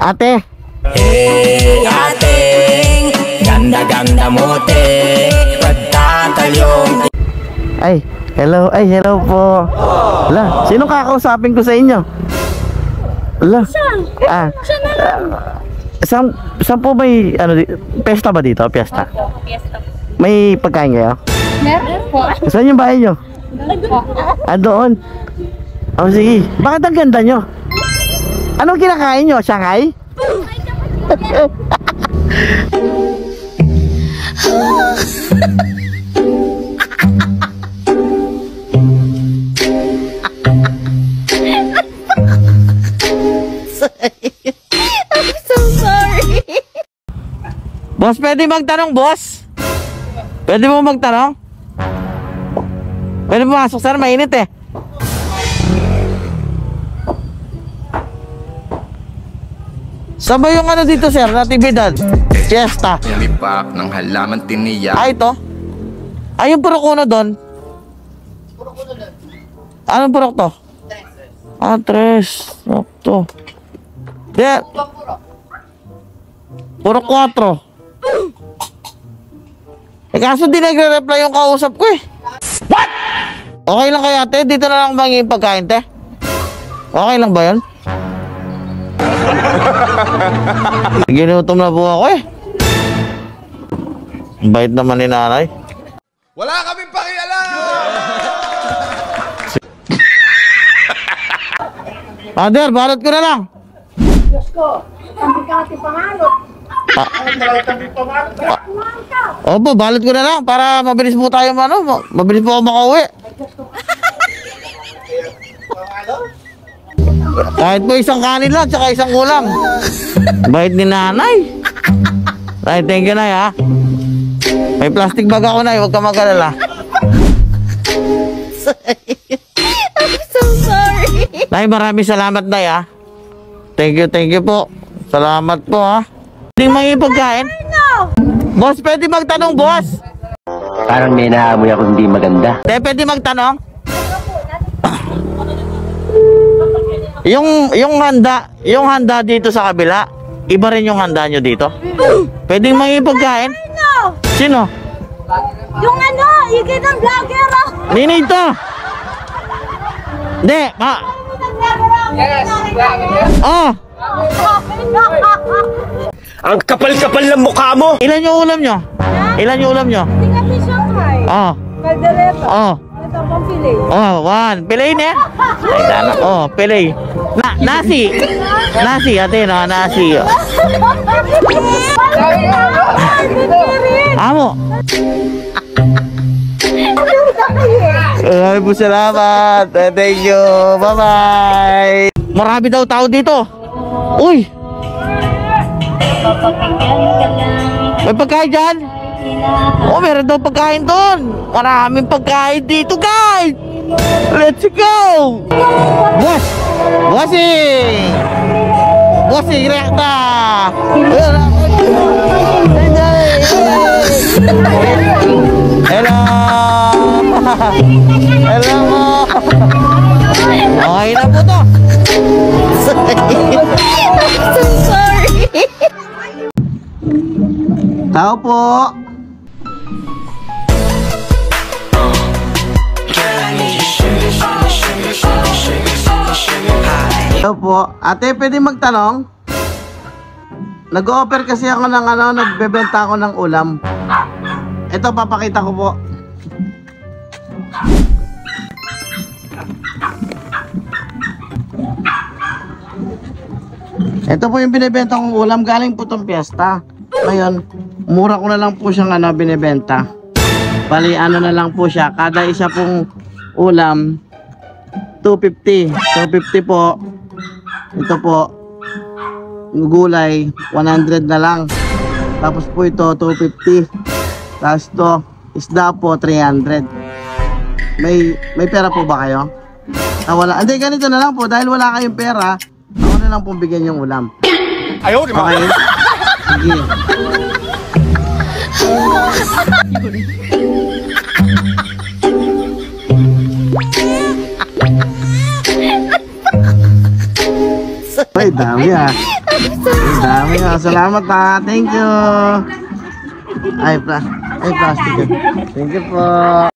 Ate. Hey, ating ganda-ganda mo, te. Pagtatalyong. Ay, hello. Ay, hello po. Ala, sino kakausapin ko sa inyo? Ala. Saan po may ano, pesta ba dito? Pesta? Piyesta. May pagkain kayo? Meron po. Saan yung bahay nyo? Doon. Oh, sige. Bakit ang ganda nyo? Anong kinakain nyo? Shanghai? I'm so sorry. Boss, pwede magtanong, boss? Pwede mo magtanong? Pwede pumasok, sir, mainit eh. Saan ba yung ano dito, sir, natibidad? Fiesta. Umipak ng halaman tiniyak. Ito? Yung purok uno doon? Anong purok to? Tres. Ito. Di. Purok 4. Kaso di nagre-reply yung kausap ko eh. What? Okay lang kaya, te? Dito na lang mangingin pagkain, te? Okay lang ba yun? Ginutom na po ako eh. Bait naman ni nanay. Wala kaming pakialam! Father, balot ko na lang. Diyos ko, ang bigati pangalot. Opo, balot ko na lang para mabilis po tayo mabilis po ako makauwi. Kahit po isang kanin lang, tsaka isang ulam. Bait ni nanay. Nay, thank you, nay, ha. May plastic bag ako, nay. Huwag ka mag-alala. I'm so sorry. Nay, maraming salamat, nay, ha. Thank you po. Salamat po, ha. Pwede may pagkain? Boss, pwede magtanong, boss. Parang may naamoy ako hindi maganda. Pwede magtanong? Yung handa dito sa kabila, iba rin yung handa nyo dito? Pwedeng may pagkain? Sino? Yung ano, higit ng vlogger ah. Nini ito? Hindi, Oh! Ang kapal-kapal ng mukha mo! Ilan yung ulam nyo? Ilan yung ulam nyo? Hindi kami Shanghai. Oh, Caldereta. oh, Ito pang pili. oh, one. Pilay na. Ay, dana. Oh, pilay. Nasi. Nasi, ate, no? Nasi. Amo. Ay po, salamat. Thank you. Bye-bye. Marami daw tao dito. Uy. May pagkain dyan? Oh, meron daw pagkain doon. Maraming pagkain dito, guys. Let's go. Boss. Bossing. Bossing, rekta. Hello. Hello mo. Okay na po to. I'm so sorry. Tao po. Hello po. Ate, pwede magtanong? Nag-offer kasi ako ng nagbebenta ako ng ulam. Ito, papakita ko po. Ito po yung binibenta kong ulam, galing po itong piyesta. Ngayon, mura ko na lang po siyang binibenta. Bali, na lang po siya. Kada isa pong ulam, 250. 250 po. Ito po, gulay, 100 na lang. Tapos po ito, 250. Tapos ito, isda po, 300. May pera po ba kayo? Wala. Hindi, ganito na lang po. Dahil wala kayong pera, ako na lang pong bigyan yung ulam. Ayaw, di ba? Okay? Sige. Ay, dami ah. Ay, dami ah. Salamat ah. Thank you. Ay, plastic. Thank you po.